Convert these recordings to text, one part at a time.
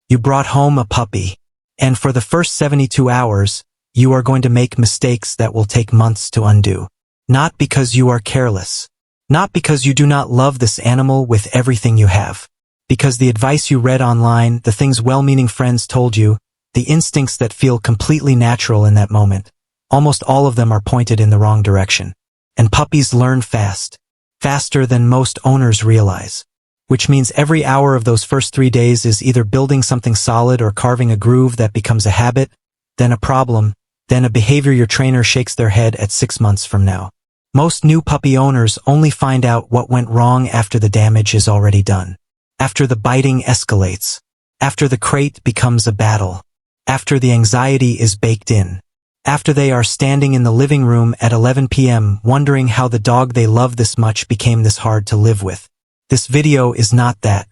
You brought home a puppy. And for the first 72 hours, you are going to make mistakes that will take months to undo. Not because you are careless. Not because you do not love this animal with everything you have. Because the advice you read online, the things well-meaning friends told you, the instincts that feel completely natural in that moment, almost all of them are pointed in the wrong direction. And puppies learn fast. Faster than most owners realize. Which means every hour of those first 3 days is either building something solid or carving a groove that becomes a habit, then a problem, then a behavior your trainer shakes their head at 6 months from now. Most new puppy owners only find out what went wrong after the damage is already done. After the biting escalates. After the crate becomes a battle. After the anxiety is baked in. After they are standing in the living room at 11 p.m. wondering how the dog they love this much became this hard to live with. This video is not that.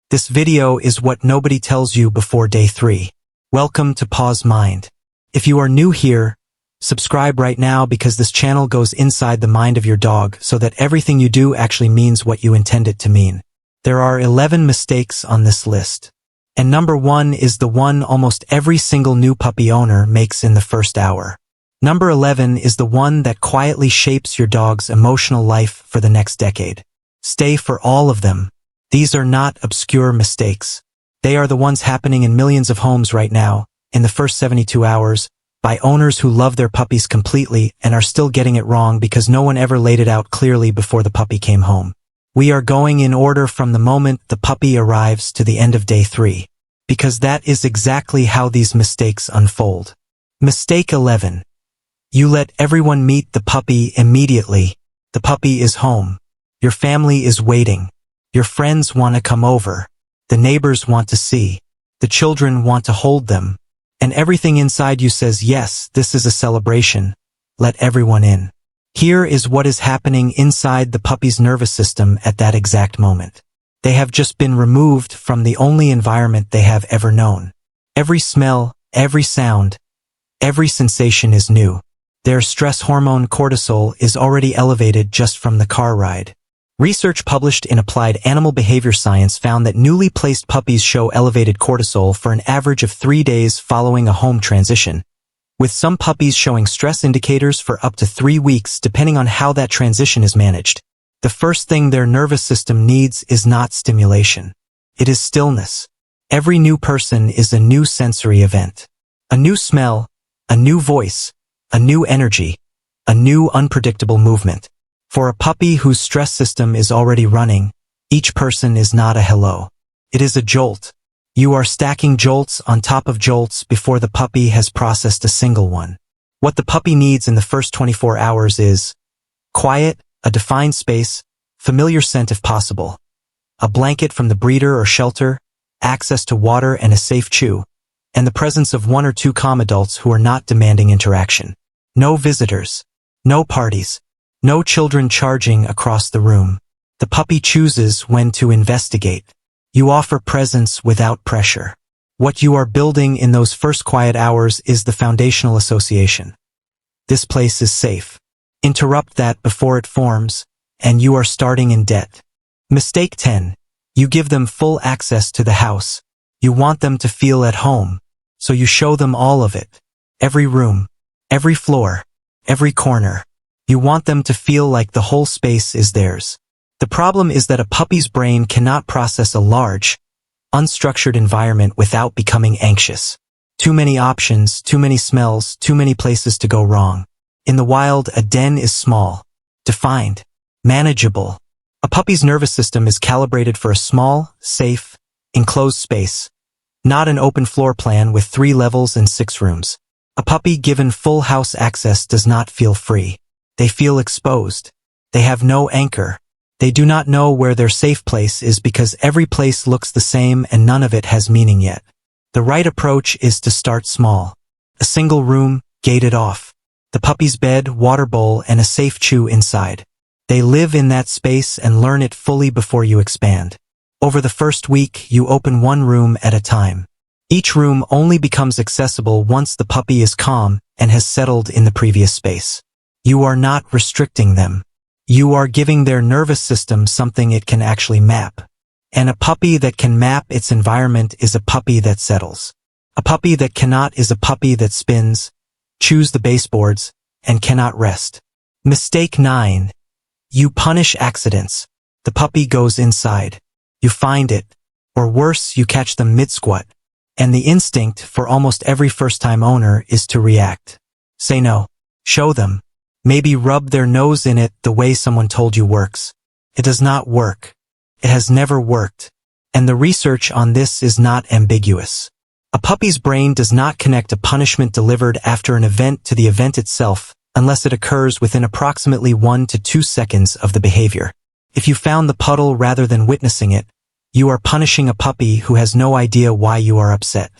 This video is what nobody tells you before day 3. Welcome to PAW'S Mind. If you are new here, subscribe right now because this channel goes inside the mind of your dog so that everything you do actually means what you intend it to mean. There are 11 mistakes on this list. And number 1 is the one almost every single new puppy owner makes in the first hour. Number 11 is the one that quietly shapes your dog's emotional life for the next decade. Stay for all of them. These are not obscure mistakes. They are the ones happening in millions of homes right now, in the first 72 hours, by owners who love their puppies completely and are still getting it wrong because no one ever laid it out clearly before the puppy came home. We are going in order from the moment the puppy arrives to the end of day 3, because that is exactly how these mistakes unfold. Mistake 11. You let everyone meet the puppy immediately. The puppy is home. Your family is waiting. Your friends want to come over. The neighbors want to see. The children want to hold them. And everything inside you says, yes, this is a celebration. Let everyone in. Here is what is happening inside the puppy's nervous system at that exact moment. They have just been removed from the only environment they have ever known. Every smell, every sound, every sensation is new. Their stress hormone cortisol is already elevated just from the car ride. Research published in Applied Animal Behavior Science found that newly placed puppies show elevated cortisol for an average of 3 days following a home transition, with some puppies showing stress indicators for up to 3 weeks depending on how that transition is managed. The first thing their nervous system needs is not stimulation. It is stillness. Every new person is a new sensory event. A new smell, a new voice, a new energy, a new unpredictable movement. For a puppy whose stress system is already running, each person is not a hello. It is a jolt. You are stacking jolts on top of jolts before the puppy has processed a single one. What the puppy needs in the first 24 hours is quiet, a defined space, familiar scent if possible, a blanket from the breeder or shelter, access to water and a safe chew, and the presence of 1 or 2 calm adults who are not demanding interaction. No visitors. No parties. No children charging across the room. The puppy chooses when to investigate. You offer presence without pressure. What you are building in those first quiet hours is the foundational association. This place is safe. Interrupt that before it forms, and you are starting in debt. Mistake 10. You give them full access to the house. You want them to feel at home, so you show them all of it. Every room, every floor, every corner. You want them to feel like the whole space is theirs. The problem is that a puppy's brain cannot process a large, unstructured environment without becoming anxious. Too many options, too many smells, too many places to go wrong. In the wild, a den is small, defined, manageable. A puppy's nervous system is calibrated for a small, safe, enclosed space, not an open floor plan with 3 levels and 6 rooms. A puppy given full house access does not feel free. They feel exposed. They have no anchor. They do not know where their safe place is because every place looks the same and none of it has meaning yet. The right approach is to start small. A single room, gated off. The puppy's bed, water bowl, and a safe chew inside. They live in that space and learn it fully before you expand. Over the first week, you open 1 room at a time. Each room only becomes accessible once the puppy is calm and has settled in the previous space. You are not restricting them. You are giving their nervous system something it can actually map. And a puppy that can map its environment is a puppy that settles. A puppy that cannot is a puppy that spins, chews the baseboards, and cannot rest. Mistake 9. You punish accidents. The puppy goes inside. You find it, or worse, you catch them mid-squat. And the instinct for almost every first-time owner is to react. Say no. Show them. Maybe rub their nose in it the way someone told you works. It does not work. It has never worked. And the research on this is not ambiguous. A puppy's brain does not connect a punishment delivered after an event to the event itself unless it occurs within approximately 1 to 2 seconds of the behavior. If you found the puddle rather than witnessing it, you are punishing a puppy who has no idea why you are upset.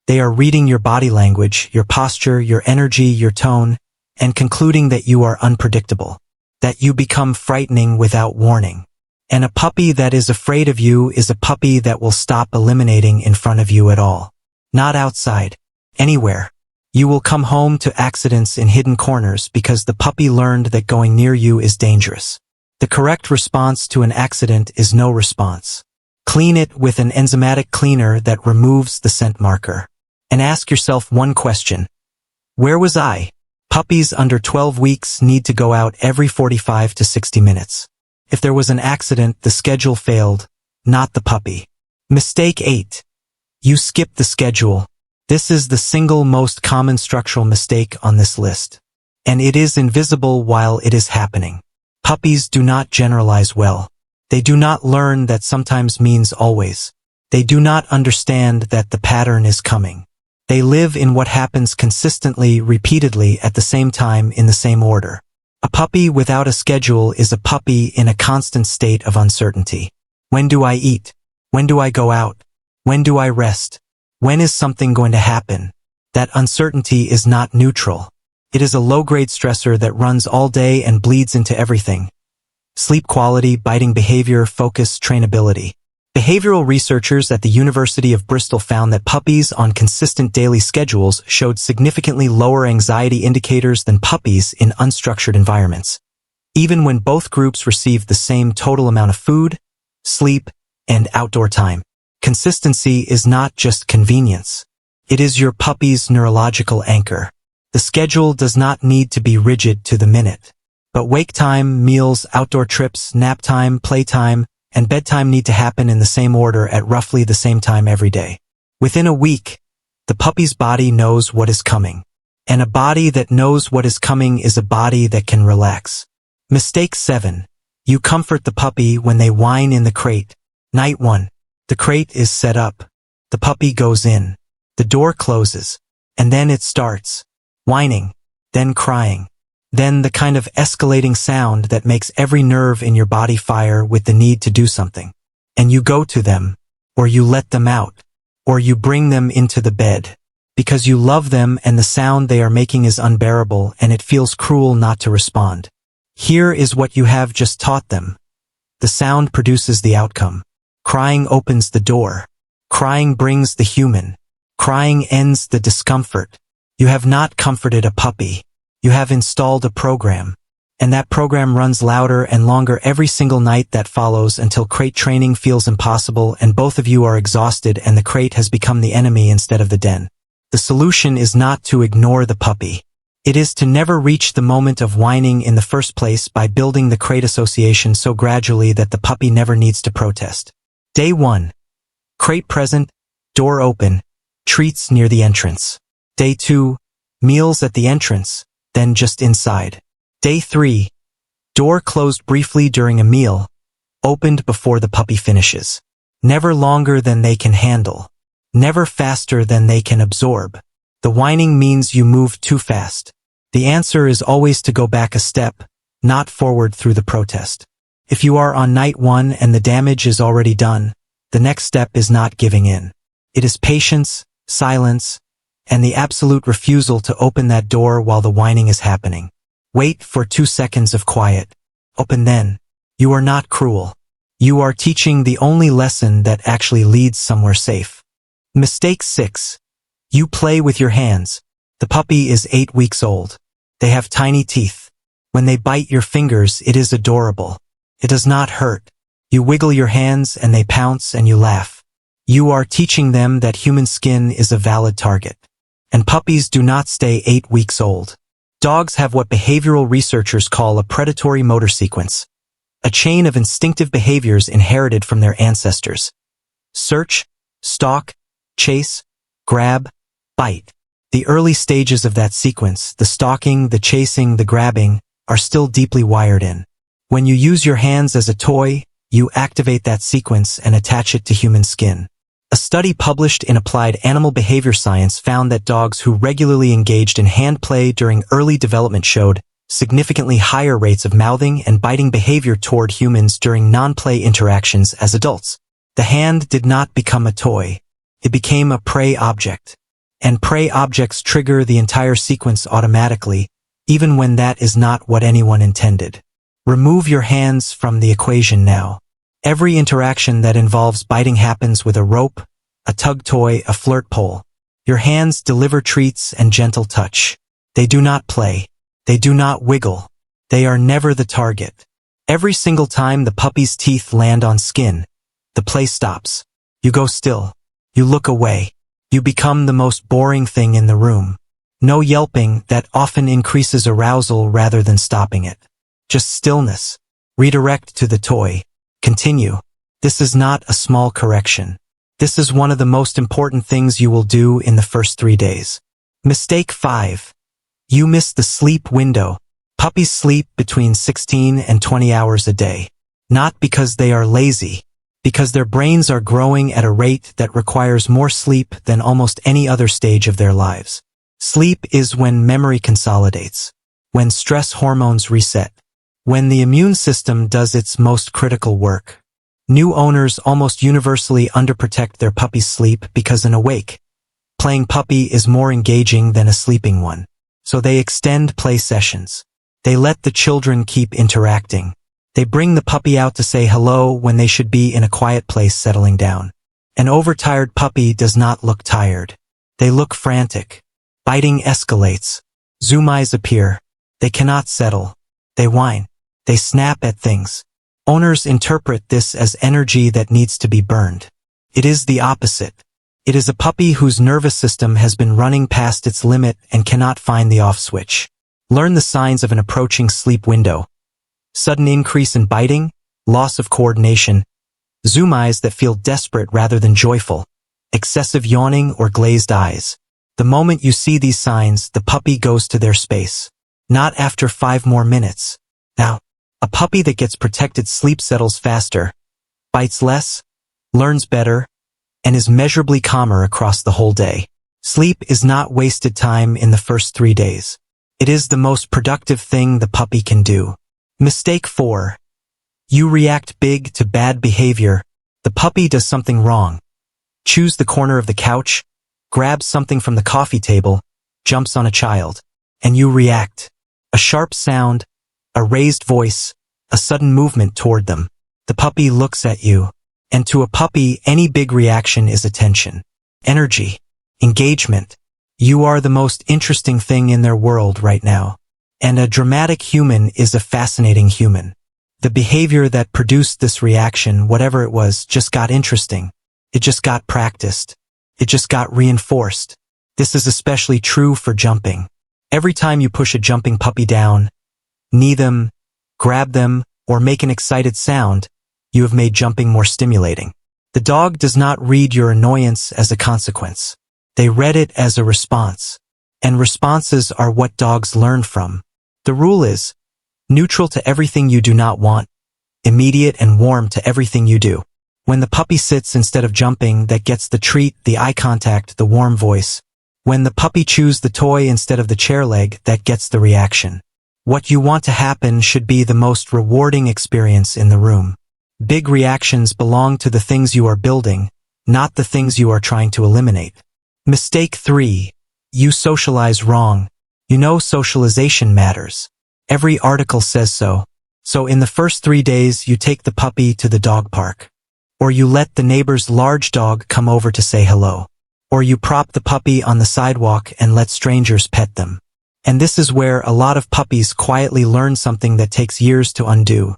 They are reading your body language, your posture, your energy, your tone, and concluding that you are unpredictable, that you become frightening without warning. And a puppy that is afraid of you is a puppy that will stop eliminating in front of you at all. Not outside. Anywhere. You will come home to accidents in hidden corners because the puppy learned that going near you is dangerous. The correct response to an accident is no response. Clean it with an enzymatic cleaner that removes the scent marker. And ask yourself one question. Where was I? Puppies under 12 weeks need to go out every 45 to 60 minutes. If there was an accident, the schedule failed, not the puppy. Mistake 8. You skip the schedule. This is the single most common structural mistake on this list. And it is invisible while it is happening. Puppies do not generalize well. They do not learn that sometimes means always. They do not understand that the pattern is coming. They live in what happens consistently, repeatedly, at the same time, in the same order. A puppy without a schedule is a puppy in a constant state of uncertainty. When do I eat? When do I go out? When do I rest? When is something going to happen? That uncertainty is not neutral. It is a low-grade stressor that runs all day and bleeds into everything. Sleep quality, biting behavior, focus, trainability. Behavioral researchers at the University of Bristol found that puppies on consistent daily schedules showed significantly lower anxiety indicators than puppies in unstructured environments, even when both groups received the same total amount of food, sleep, and outdoor time. Consistency is not just convenience. It is your puppy's neurological anchor. The schedule does not need to be rigid to the minute. But wake time, meals, outdoor trips, nap time, playtime, and bedtime need to happen in the same order at roughly the same time every day. Within a week, the puppy's body knows what is coming. And a body that knows what is coming is a body that can relax. Mistake 7. You comfort the puppy when they whine in the crate. Night 1. The crate is set up. The puppy goes in. The door closes. And then it starts. Whining. Then crying. Then the kind of escalating sound that makes every nerve in your body fire with the need to do something. And you go to them. Or you let them out. Or you bring them into the bed. Because you love them and the sound they are making is unbearable and it feels cruel not to respond. Here is what you have just taught them. The sound produces the outcome. Crying opens the door. Crying brings the human. Crying ends the discomfort. You have not comforted a puppy. You have installed a program. And that program runs louder and longer every single night that follows until crate training feels impossible and both of you are exhausted and the crate has become the enemy instead of the den. The solution is not to ignore the puppy. It is to never reach the moment of whining in the first place by building the crate association so gradually that the puppy never needs to protest. Day 1. Crate present, door open, treats near the entrance. Day 2. Meals at the entrance, then just inside. Day 3. Door closed briefly during a meal, opened before the puppy finishes. Never longer than they can handle. Never faster than they can absorb. The whining means you move too fast. The answer is always to go back a step, not forward through the protest. If you are on night 1 and the damage is already done, the next step is not giving in. It is patience, silence, and the absolute refusal to open that door while the whining is happening. Wait for 2 seconds of quiet. Open then. You are not cruel. You are teaching the only lesson that actually leads somewhere safe. Mistake 6. You play with your hands. The puppy is 8 weeks old. They have tiny teeth. When they bite your fingers, it is adorable. It does not hurt. You wiggle your hands and they pounce and you laugh. You are teaching them that human skin is a valid target. And puppies do not stay 8 weeks old. Dogs have what behavioral researchers call a predatory motor sequence, a chain of instinctive behaviors inherited from their ancestors. Search, stalk, chase, grab, bite. The early stages of that sequence, the stalking, the chasing, the grabbing, are still deeply wired in. When you use your hands as a toy, you activate that sequence and attach it to human skin. A study published in Applied Animal Behavior Science found that dogs who regularly engaged in hand play during early development showed significantly higher rates of mouthing and biting behavior toward humans during non-play interactions as adults. The hand did not become a toy. It became a prey object. And prey objects trigger the entire sequence automatically, even when that is not what anyone intended. Remove your hands from the equation now. Every interaction that involves biting happens with a rope, a tug toy, a flirt pole. Your hands deliver treats and gentle touch. They do not play. They do not wiggle. They are never the target. Every single time the puppy's teeth land on skin, the play stops. You go still. You look away. You become the most boring thing in the room. No yelping that often increases arousal rather than stopping it. Just stillness. Redirect to the toy. Continue. This is not a small correction. This is one of the most important things you will do in the first 3 days. Mistake 5. You miss the sleep window. Puppies sleep between 16 and 20 hours a day. Not because they are lazy, because their brains are growing at a rate that requires more sleep than almost any other stage of their lives. Sleep is when memory consolidates, when stress hormones reset, when the immune system does its most critical work. New owners almost universally underprotect their puppy's sleep because an awake, playing puppy is more engaging than a sleeping one. So they extend play sessions. They let the children keep interacting. They bring the puppy out to say hello when they should be in a quiet place settling down. An overtired puppy does not look tired. They look frantic. Biting escalates. Zoom eyes appear. They cannot settle. They whine. They snap at things. Owners interpret this as energy that needs to be burned. It is the opposite. It is a puppy whose nervous system has been running past its limit and cannot find the off switch. Learn the signs of an approaching sleep window. Sudden increase in biting, loss of coordination, zoom eyes that feel desperate rather than joyful, excessive yawning or glazed eyes. The moment you see these signs, the puppy goes to their space. Not after 5 more minutes. Now, a puppy that gets protected sleep settles faster, bites less, learns better, and is measurably calmer across the whole day. Sleep is not wasted time in the first 3 days. It is the most productive thing the puppy can do. Mistake 4. You react big to bad behavior. The puppy does something wrong. Choose the corner of the couch, grabs something from the coffee table, jumps on a child, and you react. A sharp sound, a raised voice, a sudden movement toward them. The puppy looks at you. And to a puppy, any big reaction is attention, energy, engagement. You are the most interesting thing in their world right now. And a dramatic human is a fascinating human. The behavior that produced this reaction, whatever it was, just got interesting. It just got practiced. It just got reinforced. This is especially true for jumping. Every time you push a jumping puppy down, knee them, grab them, or make an excited sound, you have made jumping more stimulating. The dog does not read your annoyance as a consequence. They read it as a response. And responses are what dogs learn from. The rule is, neutral to everything you do not want, immediate and warm to everything you do. When the puppy sits instead of jumping, that gets the treat, the eye contact, the warm voice. When the puppy chews the toy instead of the chair leg, that gets the reaction. What you want to happen should be the most rewarding experience in the room. Big reactions belong to the things you are building, not the things you are trying to eliminate. Mistake 3. You socialize wrong. You know socialization matters. Every article says so. So in the first 3 days, you take the puppy to the dog park. Or you let the neighbor's large dog come over to say hello. Or you prop the puppy on the sidewalk and let strangers pet them. And this is where a lot of puppies quietly learn something that takes years to undo.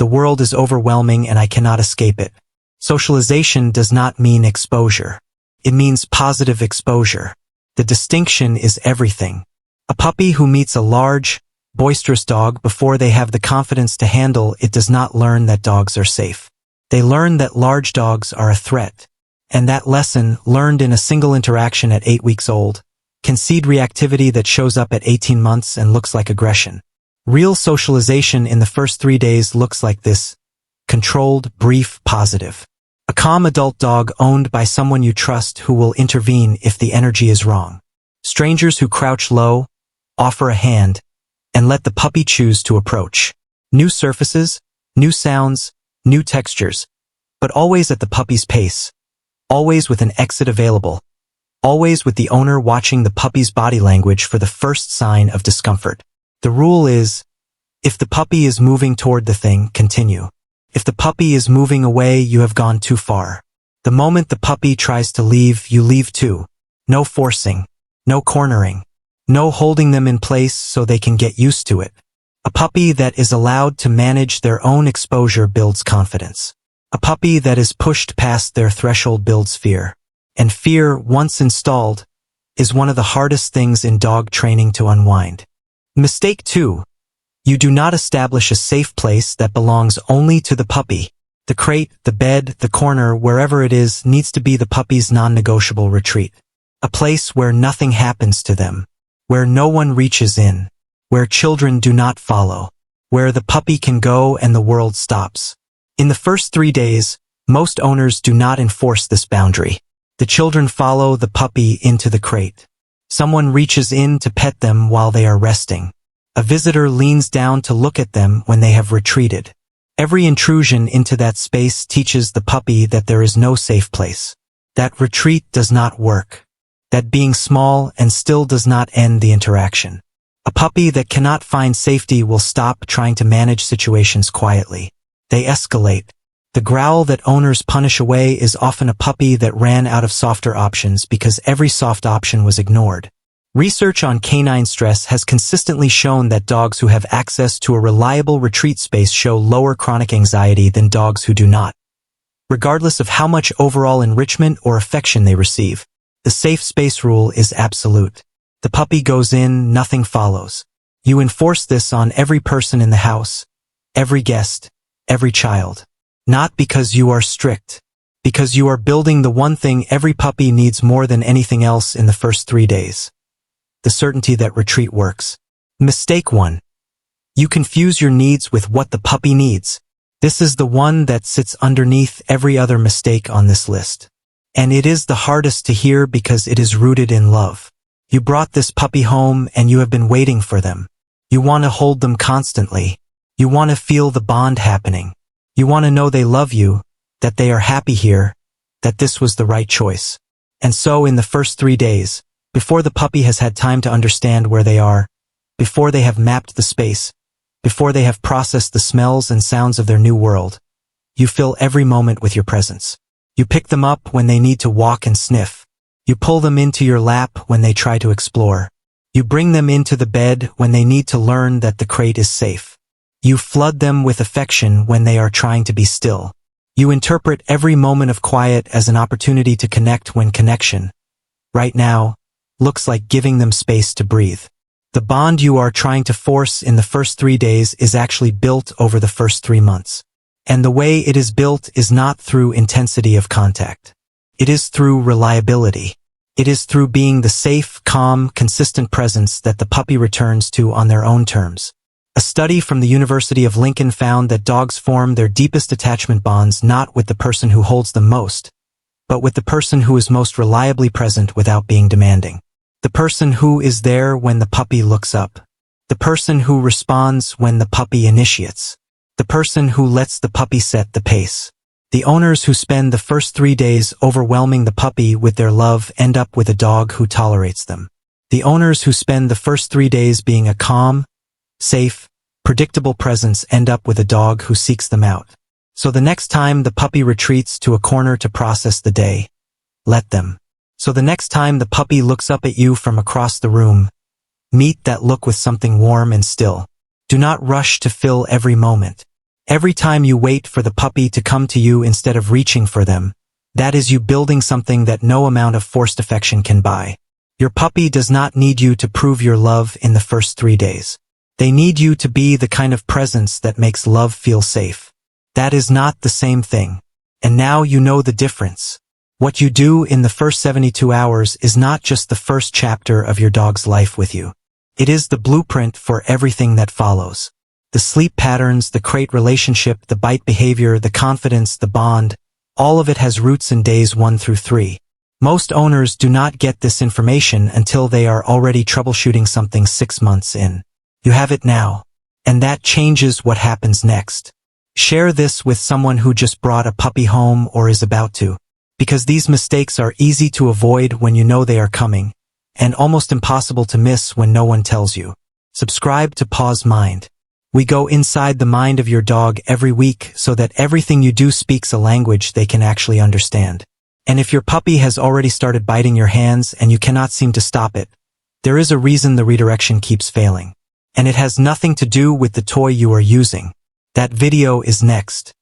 The world is overwhelming and I cannot escape it. Socialization does not mean exposure. It means positive exposure. The distinction is everything. A puppy who meets a large, boisterous dog before they have the confidence to handle it does not learn that dogs are safe. They learn that large dogs are a threat. And that lesson, learned in a single interaction at 8 weeks old, can seed reactivity that shows up at 18 months and looks like aggression. Real socialization in the first 3 days looks like this: controlled, brief, positive. A calm adult dog owned by someone you trust who will intervene if the energy is wrong. Strangers who crouch low, offer a hand, and let the puppy choose to approach. New surfaces, new sounds, new textures, but always at the puppy's pace. Always with an exit available. Always with the owner watching the puppy's body language for the first sign of discomfort. The rule is, if the puppy is moving toward the thing, continue. If the puppy is moving away, you have gone too far. The moment the puppy tries to leave, you leave too. No forcing. No cornering. No holding them in place so they can get used to it. A puppy that is allowed to manage their own exposure builds confidence. A puppy that is pushed past their threshold builds fear. And fear, once installed, is one of the hardest things in dog training to unwind. Mistake 2. You do not establish a safe place that belongs only to the puppy. The crate, the bed, the corner, wherever it is, needs to be the puppy's non-negotiable retreat. A place where nothing happens to them. Where no one reaches in. Where children do not follow. Where the puppy can go and the world stops. In the first 3 days, most owners do not enforce this boundary. The children follow the puppy into the crate. Someone reaches in to pet them while they are resting. A visitor leans down to look at them when they have retreated. Every intrusion into that space teaches the puppy that there is no safe place. That retreat does not work. That being small and still does not end the interaction. A puppy that cannot find safety will stop trying to manage situations quietly. They escalate. The growl that owners punish away is often a puppy that ran out of softer options because every soft option was ignored. Research on canine stress has consistently shown that dogs who have access to a reliable retreat space show lower chronic anxiety than dogs who do not, regardless of how much overall enrichment or affection they receive. The safe space rule is absolute. The puppy goes in, nothing follows. You enforce this on every person in the house, every guest, every child. Not because you are strict, because you are building the one thing every puppy needs more than anything else in the first 3 days. The certainty that retreat works. Mistake 1. You confuse your needs with what the puppy needs. This is the one that sits underneath every other mistake on this list. And it is the hardest to hear because it is rooted in love. You brought this puppy home and you have been waiting for them. You want to hold them constantly. You want to feel the bond happening. You want to know they love you, that they are happy here, that this was the right choice. And so in the first 3 days, before the puppy has had time to understand where they are, before they have mapped the space, before they have processed the smells and sounds of their new world, you fill every moment with your presence. You pick them up when they need to walk and sniff. You pull them into your lap when they try to explore. You bring them into the bed when they need to learn that the crate is safe. You flood them with affection when they are trying to be still. You interpret every moment of quiet as an opportunity to connect when connection, right now, looks like giving them space to breathe. The bond you are trying to force in the first 3 days is actually built over the first 3 months. And the way it is built is not through intensity of contact. It is through reliability. It is through being the safe, calm, consistent presence that the puppy returns to on their own terms. A study from the University of Lincoln found that dogs form their deepest attachment bonds not with the person who holds them most, but with the person who is most reliably present without being demanding. The person who is there when the puppy looks up. The person who responds when the puppy initiates. The person who lets the puppy set the pace. The owners who spend the first 3 days overwhelming the puppy with their love end up with a dog who tolerates them. The owners who spend the first 3 days being a calm, safe, predictable presence end up with a dog who seeks them out. So the next time the puppy retreats to a corner to process the day, let them. So the next time the puppy looks up at you from across the room, meet that look with something warm and still. Do not rush to fill every moment. Every time you wait for the puppy to come to you instead of reaching for them, that is you building something that no amount of forced affection can buy. Your puppy does not need you to prove your love in the first 3 days. They need you to be the kind of presence that makes love feel safe. That is not the same thing. And now you know the difference. What you do in the first 72 hours is not just the first chapter of your dog's life with you. It is the blueprint for everything that follows. The sleep patterns, the crate relationship, the bite behavior, the confidence, the bond, all of it has roots in days 1 through 3. Most owners do not get this information until they are already troubleshooting something 6 months in. You have it now. And that changes what happens next. Share this with someone who just brought a puppy home or is about to, because these mistakes are easy to avoid when you know they are coming, and almost impossible to miss when no one tells you. Subscribe to PAW'S Mind. We go inside the mind of your dog every week so that everything you do speaks a language they can actually understand. And if your puppy has already started biting your hands and you cannot seem to stop it, there is a reason the redirection keeps failing. And it has nothing to do with the toy you are using. That video is next.